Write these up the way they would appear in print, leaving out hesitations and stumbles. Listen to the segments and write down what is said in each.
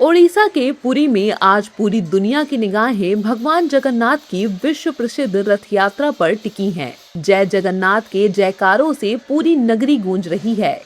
ओडिशा के पुरी में आज पूरी दुनिया की निगाहें भगवान जगन्नाथ की विश्व प्रसिद्ध रथ यात्रा पर टिकी हैं। जय जगन्नाथ के जयकारों से पूरी नगरी गूंज रही है।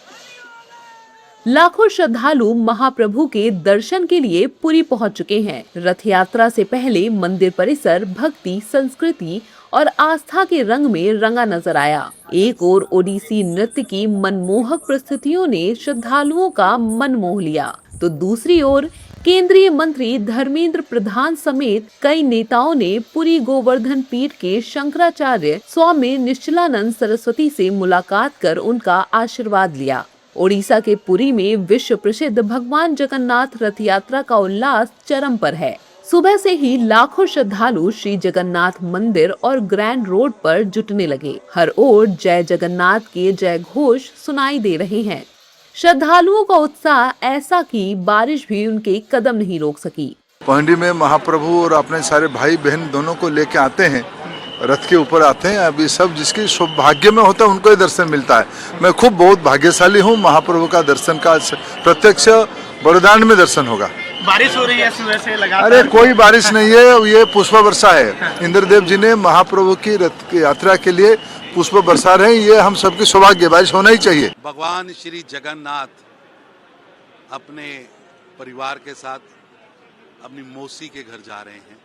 लाखों श्रद्धालु महाप्रभु के दर्शन के लिए पुरी पहुंच चुके हैं। रथ यात्रा से पहले मंदिर परिसर भक्ति, संस्कृति और आस्था के रंग में रंगा नजर आया। एक ओर ओडिसी नृत्य की मनमोहक प्रस्तुतियों ने श्रद्धालुओं का मन मोह लिया, तो दूसरी ओर केंद्रीय मंत्री धर्मेंद्र प्रधान समेत कई नेताओं ने पुरी गोवर्धन पीठ के शंकराचार्य स्वामी निश्चलानंद सरस्वती से मुलाकात कर उनका आशीर्वाद लिया। ओडिशा के पुरी में विश्व प्रसिद्ध भगवान जगन्नाथ रथ यात्रा का उल्लास चरम पर है। सुबह से ही लाखों श्रद्धालु श्री जगन्नाथ मंदिर और ग्रैंड रोड पर जुटने लगे। हर ओर जय जगन्नाथ के जय घोष सुनाई दे रहे हैं। श्रद्धालुओं का उत्साह ऐसा कि बारिश भी उनके कदम नहीं रोक सकी। पहंडी में महाप्रभु और अपने सारे भाई बहन दोनों को लेके आते हैं, रथ के ऊपर आते हैं। अभी सब जिसके सौभाग्य में होता है उनको ही दर्शन मिलता है। मैं खूब बहुत भाग्यशाली हूँ, महाप्रभु का दर्शन का प्रत्यक्ष बड़दान में दर्शन होगा। बारिश हो रही है सुबह से लगातार? अरे कोई बारिश नहीं है, ये पुष्प वर्षा है। इंद्रदेव जी ने महाप्रभु की रथ की यात्रा के लिए पुष्प बरसा रहे हैं। ये हम सबकी सौभाग्य, बारिश होना ही चाहिए। भगवान श्री जगन्नाथ अपने परिवार के साथ अपनी मौसी के घर जा रहे हैं।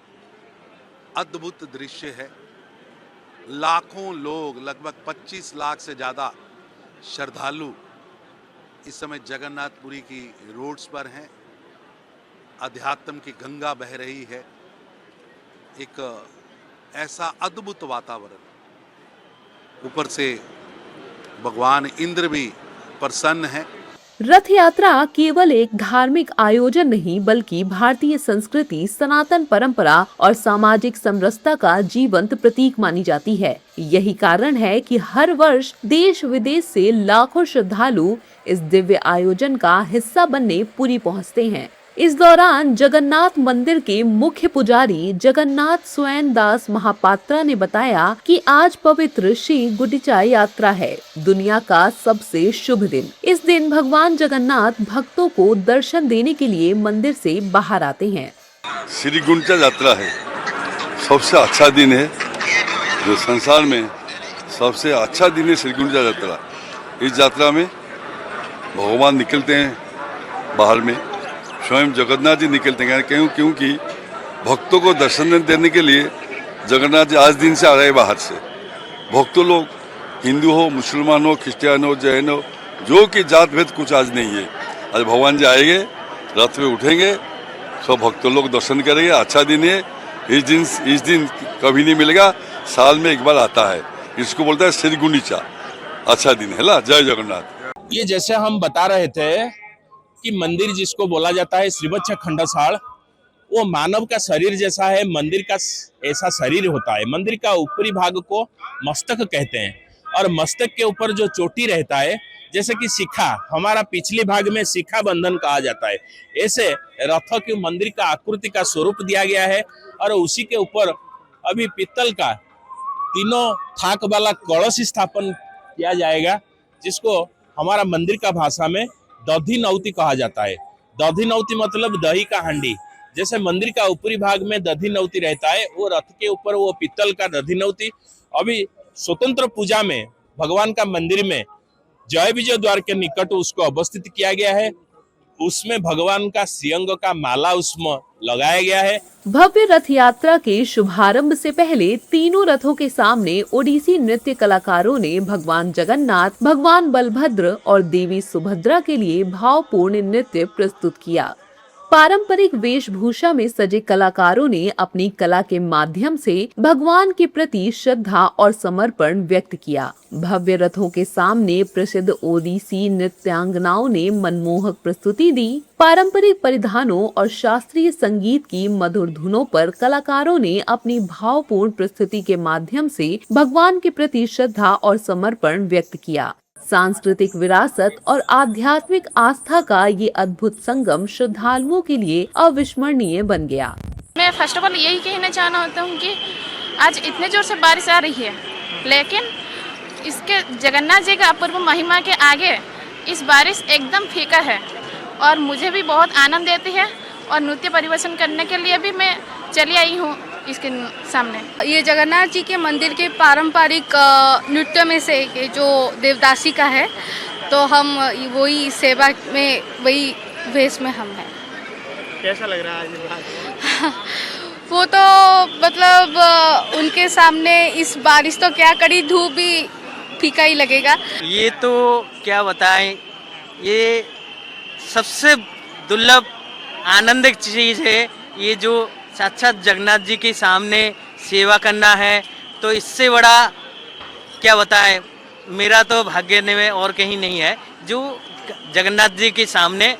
अद्भुत दृश्य है। लाखों लोग, लगभग 25 लाख से ज़्यादा श्रद्धालु इस समय जगन्नाथपुरी की रोड्स पर हैं। अध्यात्म की गंगा बह रही है। एक ऐसा अद्भुत वातावरण, ऊपर से भगवान इंद्र भी प्रसन्न है। रथ यात्रा केवल एक धार्मिक आयोजन नहीं, बल्कि भारतीय संस्कृति, सनातन परंपरा और सामाजिक समरसता का जीवंत प्रतीक मानी जाती है। यही कारण है कि हर वर्ष देश विदेश से लाखों श्रद्धालु इस दिव्य आयोजन का हिस्सा बनने पुरी पहुंचते हैं। इस दौरान जगन्नाथ मंदिर के मुख्य पुजारी जगन्नाथ स्वयं दास महापात्रा ने बताया कि आज पवित्र श्री गुंडिचा यात्रा है, दुनिया का सबसे शुभ दिन। इस दिन भगवान जगन्नाथ भक्तों को दर्शन देने के लिए मंदिर से बाहर आते हैं। श्री गुंडिचा यात्रा है, सबसे अच्छा दिन है जो संसार में सबसे अच्छा दिन है। श्री गुंडिचा यात्रा, इस यात्रा में भगवान निकलते हैं बाहर में, स्वयं जगन्नाथ जी निकलते हैं। क्योंकि भक्तों को दर्शन देने के लिए जगन्नाथ जी आज दिन से आ रहे हैं बाहर से। भक्तों लोग हिंदू हो, मुसलमान हो, क्रिश्चियन हो, जैन हो, जो कि जात भेद कुछ आज नहीं है। आज भगवान जी आएंगे, रथ में उठेंगे, सब भक्तों लोग दर्शन करेंगे। अच्छा दिन है। इस दिन कभी नहीं मिलेगा, साल में एक बार आता है। इसको बोलता है श्री गुंडिचा। अच्छा दिन है ना। जय जगन्नाथ। ये जैसे हम बता रहे थे कि मंदिर जिसको बोला जाता है श्रीवत्स खंडसाल, वो मानव का शरीर जैसा है। मंदिर का ऐसा शरीर होता है। मंदिर का ऊपरी भाग को मस्तक कहते हैं और मस्तक के ऊपर जो चोटी रहता है, जैसे कि शिखा, हमारा पिछले भाग में शिखा बंधन कहा जाता है। ऐसे रथ के मंदिर का आकृति का स्वरूप दिया गया है और उसी के ऊपर अभी पित्तल का 3 थाक वाला कलश स्थापन किया जाएगा, जिसको हमारा मंदिर का भाषा में दधी नौती कहा जाता है। दधी नौती मतलब दही का हांडी। जैसे मंदिर का ऊपरी भाग में दधी नौती रहता है, वो रथ के ऊपर वो पित्तल का दधी नौती। अभी स्वतंत्र पूजा में भगवान का मंदिर में जय विजय द्वार के निकट उसको अवस्थित किया गया है। उसमें भगवान का श्रीअंग का माला उसमें लगाया गया है। भव्य रथ यात्रा के शुभारंभ से पहले तीनों रथों के सामने ओडिसी नृत्य कलाकारों ने भगवान जगन्नाथ, भगवान बलभद्र और देवी सुभद्रा के लिए भावपूर्ण नृत्य प्रस्तुत किया। पारंपरिक वेशभूषा में सजे कलाकारों ने अपनी कला के माध्यम से भगवान के प्रति श्रद्धा और समर्पण व्यक्त किया। भव्य रथों के सामने प्रसिद्ध ओडिसी नृत्यांगनाओं ने मनमोहक प्रस्तुति दी। पारंपरिक परिधानों और शास्त्रीय संगीत की मधुर धुनों पर कलाकारों ने अपनी भावपूर्ण प्रस्तुति के माध्यम से भगवान के प्रति श्रद्धा और समर्पण व्यक्त किया। सांस्कृतिक विरासत और आध्यात्मिक आस्था का ये अद्भुत संगम श्रद्धालुओं के लिए अविस्मरणीय बन गया। मैं फर्स्ट ऑफ ऑल यही कहना चाहता हूँ कि आज इतने जोर से बारिश आ रही है, लेकिन इसके जगन्नाथ जी का अपूर्व महिमा के आगे इस बारिश एकदम फीका है और मुझे भी बहुत आनंद देती है और नृत्य परिवेशन करने के लिए भी मैं चली आई हूँ इसके सामने। ये जगन्नाथ जी के मंदिर के पारंपरिक नृत्य में से एक जो देवदासी का है, तो हम वही सेवा में वही वेश में हम हैं। कैसा लग रहा है आज? वो तो मतलब उनके सामने इस बारिश तो क्या, कड़ी धूप भी फीका ही लगेगा। ये तो क्या बताएं, ये सबसे दुर्लभ आनंद की चीज़ है। ये जो साक्षात जगन्नाथ जी के सामने सेवा करना है, तो इससे बड़ा क्या बताएं, मेरा तो भाग्य में और कहीं नहीं है जो जगन्नाथ जी के सामने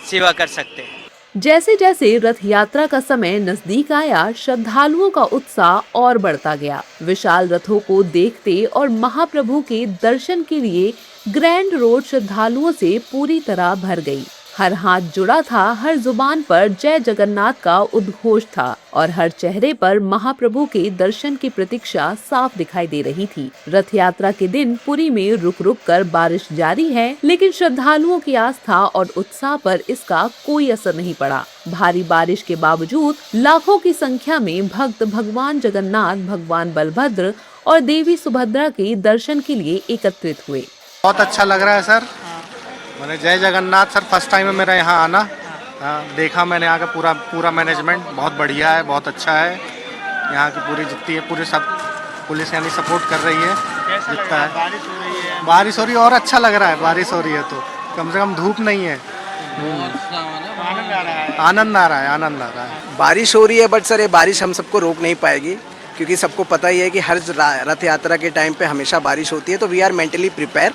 सेवा कर सकते हैं। जैसे जैसे रथ यात्रा का समय नजदीक आया, श्रद्धालुओं का उत्साह और बढ़ता गया। विशाल रथों को देखते और महाप्रभु के दर्शन के लिए ग्रैंड रोड श्रद्धालुओं से पूरी तरह भर गई। हर हाथ जुड़ा था, हर जुबान पर जय जगन्नाथ का उद्घोष था और हर चेहरे पर महाप्रभु के दर्शन की प्रतीक्षा साफ दिखाई दे रही थी। रथ यात्रा के दिन पुरी में रुक रुक कर बारिश जारी है, लेकिन श्रद्धालुओं की आस्था और उत्साह पर इसका कोई असर नहीं पड़ा। भारी बारिश के बावजूद लाखों की संख्या में भक्त भगवान जगन्नाथ, भगवान बलभद्र और देवी सुभद्रा के दर्शन के लिए एकत्रित हुए। बहुत अच्छा लग रहा है सर। मैंने जय जगन्नाथ सर, फर्स्ट टाइम है मेरा यहाँ आना। देखा मैंने यहाँ का पूरा मैनेजमेंट बहुत बढ़िया है, बहुत अच्छा है। यहाँ की पूरी जितनी है, पूरी सब पुलिस यानी सपोर्ट कर रही है जितना है। बारिश हो रही है और अच्छा लग रहा है। बारिश हो रही है तो कम से कम धूप नहीं है। आनंद आ रहा है। बारिश हो रही है, बट सर ये बारिश हम सबको रोक नहीं पाएगी, क्योंकि सबको पता ही है कि हर रथ यात्रा के टाइम पे हमेशा बारिश होती है। तो वी आर मेंटली प्रिपेयर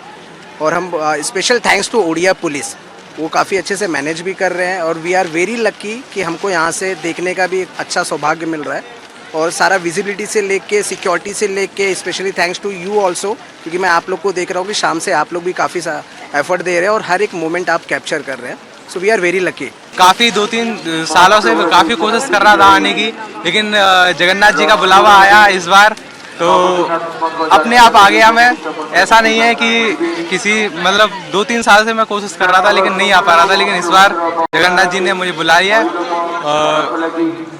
और हम special thanks to Odia police, वो काफ़ी अच्छे से मैनेज भी कर रहे हैं और वी आर वेरी लकी कि हमको यहाँ से देखने का भी एक अच्छा सौभाग्य मिल रहा है। और सारा विजिबिलिटी से लेके सिक्योरिटी से लेके specially thanks to you also, क्योंकि मैं आप लोग को देख रहा हूँ कि शाम से आप लोग भी काफ़ी एफर्ट दे रहे हैं और हर एक मोमेंट आप कैप्चर कर रहे हैं। So we are very lucky. काफ़ी 2-3 सालों से काफ़ी कोशिश कर रहा था आने की, लेकिन जगन्नाथ जी का बुलावा आया इस बार, तो अपने आप आ गया मैं। ऐसा नहीं है कि किसी मतलब 2-3 साल से मैं कोशिश कर रहा था लेकिन नहीं आ पा रहा था, लेकिन इस बार जगन्नाथ जी ने मुझे बुला लिया।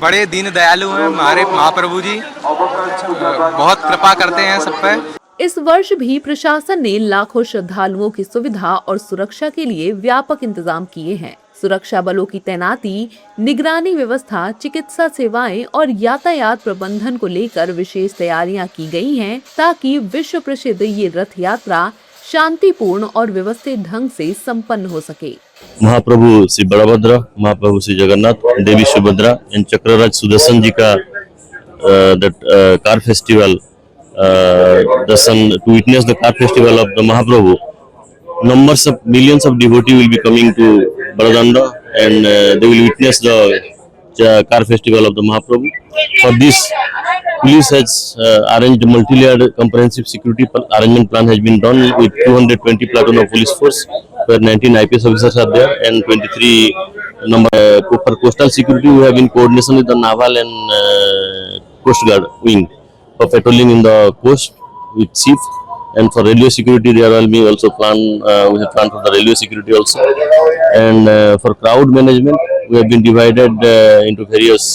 बड़े दीन दयालु हैं हमारे महाप्रभु जी, बहुत कृपा करते हैं सब पे। इस वर्ष भी प्रशासन ने लाखों श्रद्धालुओं की सुविधा और सुरक्षा के लिए व्यापक इंतजाम किए हैं। सुरक्षा बलों की तैनाती, निगरानी व्यवस्था, चिकित्सा सेवाएं और यातायात प्रबंधन को लेकर विशेष तैयारियां की गई हैं, ताकि विश्व प्रसिद्ध ये रथ यात्रा शांतिपूर्ण और व्यवस्थित ढंग से संपन्न हो सके। महाप्रभु श्री बलभद्र, महाप्रभु श्री जगन्नाथ, देवी सुभद्रा एंड चक्रराज सुदर्शन जी का कार फेस्टिवल दर्शन, to witness the car festival of the Mahaprabhu. Numbers of millions of devotees will be coming to Baradanda and they will witness the car festival of the Mahaprabhu. For this, police has arranged a multi-layered comprehensive security arrangement plan has been done with 220 platoon of police force, where 19 IPS officers are there and 23 number for coastal security. We have in coordination with the naval and coast guard wing for patrolling in the coast with chief. And for railway security, there will be also plan. We have planned for the railway security also. And for crowd management, we have been divided into various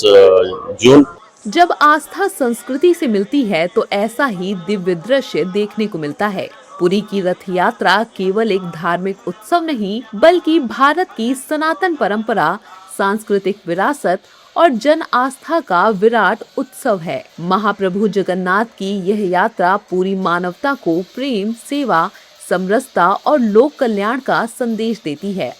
zones. जब आस्था संस्कृति से मिलती है तो ऐसा ही दिव्य दृश्य देखने को मिलता है। पुरी की रथ यात्रा केवल एक धार्मिक उत्सव नहीं, बल्कि भारत की सनातन परंपरा, सांस्कृतिक विरासत और जन आस्था का विराट उत्सव है। महाप्रभु जगन्नाथ की यह यात्रा पूरी मानवता को प्रेम, सेवा, समरसता और लोक कल्याण का संदेश देती है।